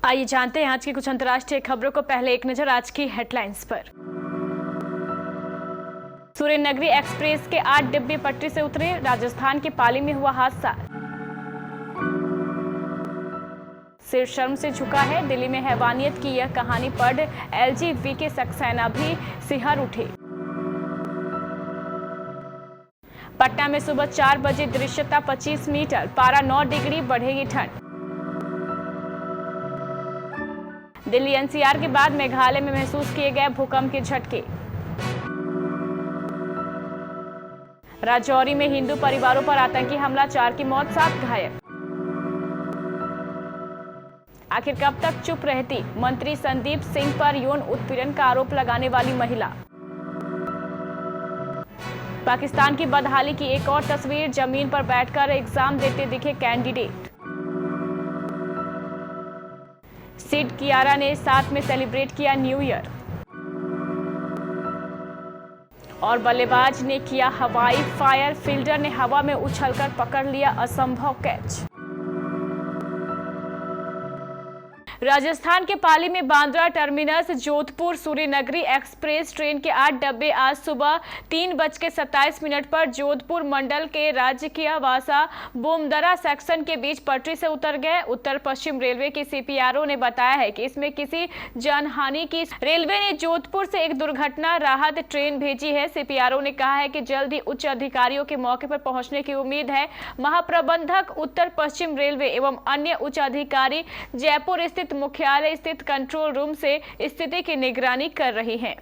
आइए जानते हैं आज की कुछ अंतर्राष्ट्रीय खबरों को। पहले एक नजर आज की हेडलाइंस पर। सूर्यनगरी एक्सप्रेस के 8 डिब्बे पटरी से उतरे, राजस्थान के पाली में हुआ हादसा। सिर शर्म से झुका है, दिल्ली में हैवानियत की यह कहानी पढ़ एलजीबीटी सक्सेना भी सिहर उठे। पटना में सुबह 4 बजे दृश्यता 25 मीटर, पारा 9 डिग्री, बढ़ेगी ठंड। दिल्ली एनसीआर के बाद मेघालय में महसूस किए गए भूकंप के झटके। राजौरी में हिंदू परिवारों पर आतंकी हमला, 4 की मौत, 7 घायल। आखिर कब तक चुप रहती, मंत्री संदीप सिंह पर यौन उत्पीड़न का आरोप लगाने वाली महिला। पाकिस्तान की बदहाली की एक और तस्वीर, जमीन पर बैठकर एग्जाम देते दिखे कैंडिडेट। सिड कियारा ने साथ में सेलिब्रेट किया न्यू ईयर। और बल्लेबाज ने किया हवाई फायर, फील्डर ने हवा में उछलकर पकड़ लिया असंभव कैच। राजस्थान के पाली में Bandra terminus Jodhpur Suryanagari express train के 8 डब्बे आज सुबह 3:27 पर जोधपुर मंडल के राजकीय वासा बोमदरा सेक्शन के बीच पटरी से उतर गए। उत्तर पश्चिम रेलवे के सीपीआरओ ने बताया है कि इसमें किसी जानहानि की। रेलवे ने जोधपुर से एक दुर्घटना राहत ट्रेन भेजी है। सीपीआरओ ने कहा है कि जल्द ही उच्च अधिकारियों के मौके पर पहुंचने की उम्मीद है। महाप्रबंधक उत्तर पश्चिम रेलवे एवं अन्य उच्च अधिकारी जयपुर स्थित मुख्यालय स्थित कंट्रोल रूम से स्थिति की निगरानी कर रही हैं।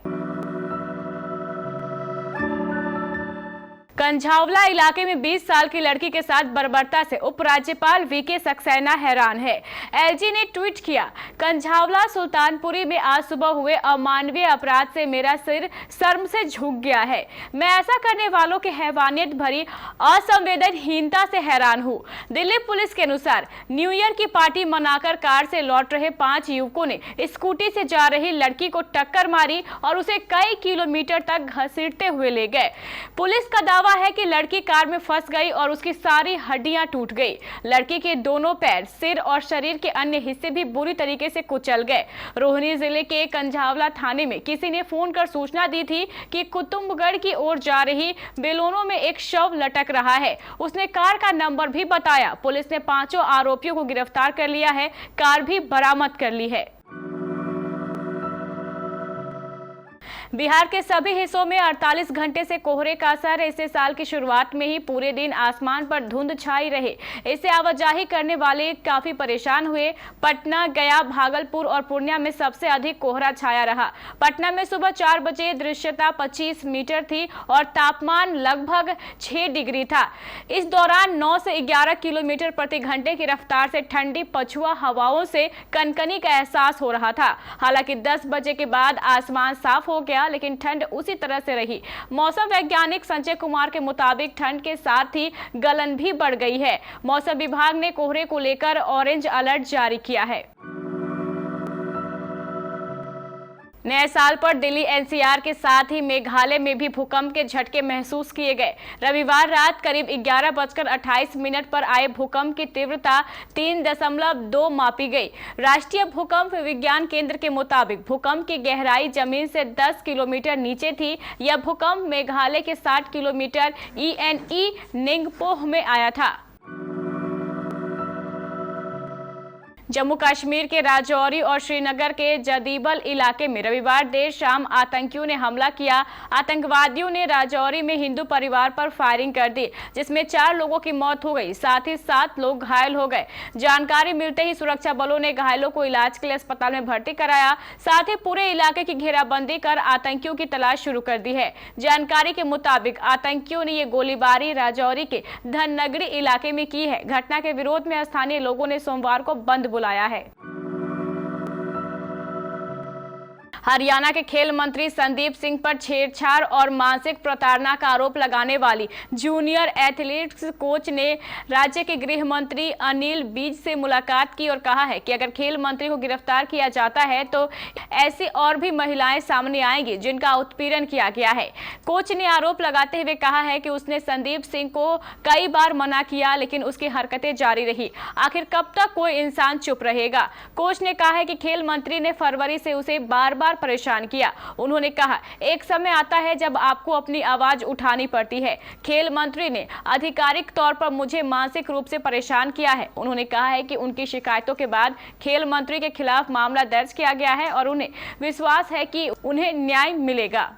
कंझावला इलाके में 20 साल की लड़की के साथ बर्बरता से उपराज्यपाल वीके सक्सेना हैरान है। एलजी ने ट्वीट किया, कंझावला सुल्तानपुरी में आज सुबह हुए अमानवीय अपराध से मेरा सिर शर्म से झुक गया है। मैं ऐसा करने वालों के हैवानियत भरी असंवेदनहीनता से हैरान हूँ। दिल्ली पुलिस के अनुसार न्यू ईयर की पार्टी मनाकर कार से लौट रहे 5 युवकों ने स्कूटी से जा रही लड़की को टक्कर मारी और उसे कई किलोमीटर तक घसीटते हुए ले गए। पुलिस का दावा है कि लड़की कार में फंस गई और उसकी सारी हड्डियां टूट गई। लड़की के दोनों पैर, सिर और शरीर के अन्य हिस्से भी बुरी तरीके से कुचल गए। रोहिणी जिले के कंझावला थाने में किसी ने फोन कर सूचना दी थी कि कुतुंबगढ़ की ओर जा रही बेलोनो में एक शव लटक रहा है। उसने कार का नंबर भी बताया। पुलिस ने 5 आरोपियों को गिरफ्तार कर लिया है, कार भी बरामद कर ली है। बिहार के सभी हिस्सों में 48 घंटे से कोहरे का असर। इसे साल की शुरुआत में ही पूरे दिन आसमान पर धुंध छाई रहे। इससे आवाजाही करने वाले काफी परेशान हुए। पटना, गया, भागलपुर और पूर्णिया में सबसे अधिक कोहरा छाया रहा। पटना में सुबह 4 बजे दृश्यता 25 मीटर थी और तापमान लगभग 6 डिग्री था। इस दौरान 9 से 11 किलोमीटर प्रति घंटे की रफ्तार से ठंडी पछुआ हवाओं से कनकनी का एहसास हो रहा था। हालांकि 10 बजे के बाद आसमान साफ हो गया, लेकिन ठंड उसी तरह से रही। मौसम वैज्ञानिक संजय कुमार के मुताबिक ठंड के साथ ही गलन भी बढ़ गई है। मौसम विभाग ने कोहरे को लेकर ऑरेंज अलर्ट जारी किया है। नए साल पर दिल्ली एनसीआर के साथ ही मेघालय में भी भूकंप के झटके महसूस किए गए। रविवार रात करीब 11:28 पर आए भूकंप की तीव्रता 3.2 मापी गई। राष्ट्रीय भूकंप विज्ञान केंद्र के मुताबिक भूकंप की गहराई जमीन से 10 किलोमीटर नीचे थी। यह भूकंप मेघालय के 60 किलोमीटर ईएनई निंगपोह में आया था। जम्मू कश्मीर के राजौरी और श्रीनगर के जदीबल इलाके में रविवार देर शाम आतंकियों ने हमला किया। आतंकवादियों ने राजौरी में हिंदू परिवार पर फायरिंग कर दी, जिसमें 4 लोगों की मौत हो गई, साथ ही 7 लोग घायल हो गए। जानकारी मिलते ही सुरक्षा बलों ने घायलों को इलाज के लिए अस्पताल में भर्ती कराया। साथ ही पूरे इलाके की घेराबंदी कर आतंकियों की तलाश शुरू कर दी है। जानकारी के मुताबिक आतंकियों ने ये गोलीबारी राजौरी के धननगरी इलाके में की है। घटना के विरोध में स्थानीय लोगों ने सोमवार को बंद बुलाया है। हरियाणा के खेल मंत्री संदीप सिंह पर छेड़छाड़ और मानसिक प्रताड़ना का आरोप लगाने वाली जूनियर एथलीट्स कोच ने राज्य के गृह मंत्री अनिल विज से मुलाकात की और कहा है कि अगर खेल मंत्री को गिरफ्तार किया जाता है तो ऐसी और भी महिलाएं सामने आएंगी जिनका उत्पीड़न किया गया है। कोच ने आरोप लगाते हुए कहा है कि उसने संदीप सिंह को कई बार मना किया लेकिन उसकी हरकतें जारी रही। आखिर कब तक कोई इंसान चुप रहेगा? कोच ने कहा है कि खेल मंत्री ने फरवरी से उसे बार बार परेशान किया। उन्होंने कहा, एक समय आता है जब आपको अपनी आवाज उठानी पड़ती है। खेल मंत्री ने आधिकारिक तौर पर मुझे मानसिक रूप से परेशान किया है। उन्होंने कहा है कि उनकी शिकायतों के बाद खेल मंत्री के खिलाफ मामला दर्ज किया गया है और उन्हें विश्वास है कि उन्हें न्याय मिलेगा।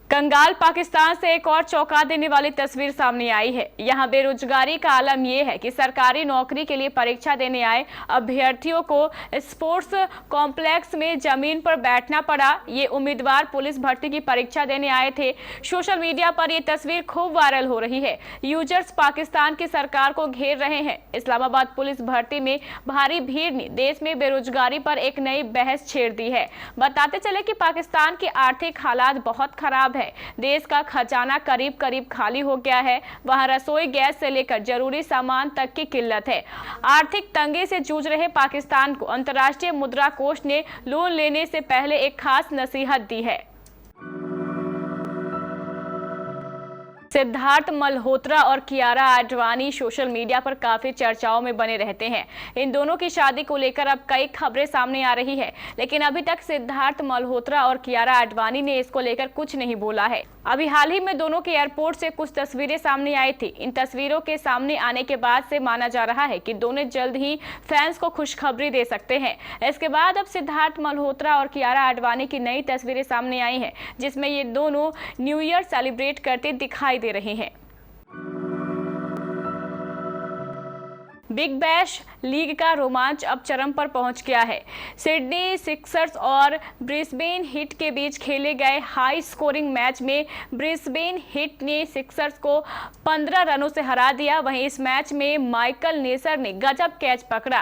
कंगाल पाकिस्तान से एक और चौंका देने वाली तस्वीर सामने आई है। यहाँ बेरोजगारी का आलम यह है कि सरकारी नौकरी के लिए परीक्षा देने आए अभ्यर्थियों को स्पोर्ट्स कॉम्प्लेक्स में जमीन पर बैठना पड़ा। ये उम्मीदवार पुलिस भर्ती की परीक्षा देने आए थे। सोशल मीडिया पर यह तस्वीर खूब वायरल हो रही है। यूजर्स पाकिस्तान की सरकार को घेर रहे हैं। इस्लामाबाद पुलिस भर्ती में भारी भीड़ ने देश में बेरोजगारी पर एक नई बहस छेड़ दी है। बताते चले कि पाकिस्तान के आर्थिक हालात बहुत खराब है। देश का खजाना करीब करीब खाली हो गया है। वहां रसोई गैस से लेकर जरूरी सामान तक की किल्लत है। आर्थिक तंगी से जूझ रहे पाकिस्तान को अंतर्राष्ट्रीय मुद्रा कोष ने लोन लेने से पहले एक खास नसीहत दी है। सिद्धार्थ मल्होत्रा और कियारा आडवाणी सोशल मीडिया पर काफी चर्चाओं में बने रहते हैं। इन दोनों की शादी को लेकर अब कई खबरें सामने आ रही है, लेकिन अभी तक सिद्धार्थ मल्होत्रा और कियारा आडवाणी ने इसको लेकर कुछ नहीं बोला है। अभी हाल ही में दोनों के एयरपोर्ट से कुछ तस्वीरें सामने आई थी। इन तस्वीरों के सामने आने के बाद से माना जा रहा है कि दोनों जल्द ही फैंस को खुशखबरी दे सकते हैं। इसके बाद अब सिद्धार्थ मल्होत्रा और कियारा आडवाणी की नई तस्वीरें सामने आई हैं, जिसमें ये दोनों न्यू ईयर सेलिब्रेट करते दिखाई दे रहे हैं। बिग बैश लीग का रोमांच अब चरम पर पहुंच गया है। सिडनी सिक्सर्स और ब्रिस्बेन हिट के बीच खेले गए हाई स्कोरिंग मैच में ब्रिस्बेन हिट ने सिक्सर्स को 15 रनों से हरा दिया। वहीं इस मैच में माइकल नेसर ने गजब कैच पकड़ा।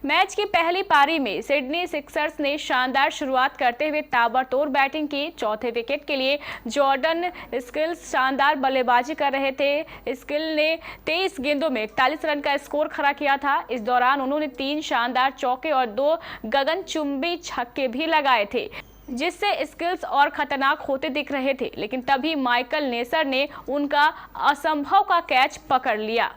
मैच की पहली पारी में सिडनी सिक्सर्स ने शानदार शुरुआत करते हुए ताबड़तोड़ बैटिंग की। चौथे विकेट के लिए जॉर्डन स्किल्स शानदार बल्लेबाजी कर रहे थे। स्किल ने 23 गेंदों में 41 रन का स्कोर खड़ा किया था। इस दौरान उन्होंने 3 शानदार चौके और 2 गगनचुंबी छक्के भी लगाए थे, जिससे स्किल्स और खतरनाक होते दिख रहे थे। लेकिन तभी माइकल नेसर ने उनका असंभव का कैच पकड़ लिया।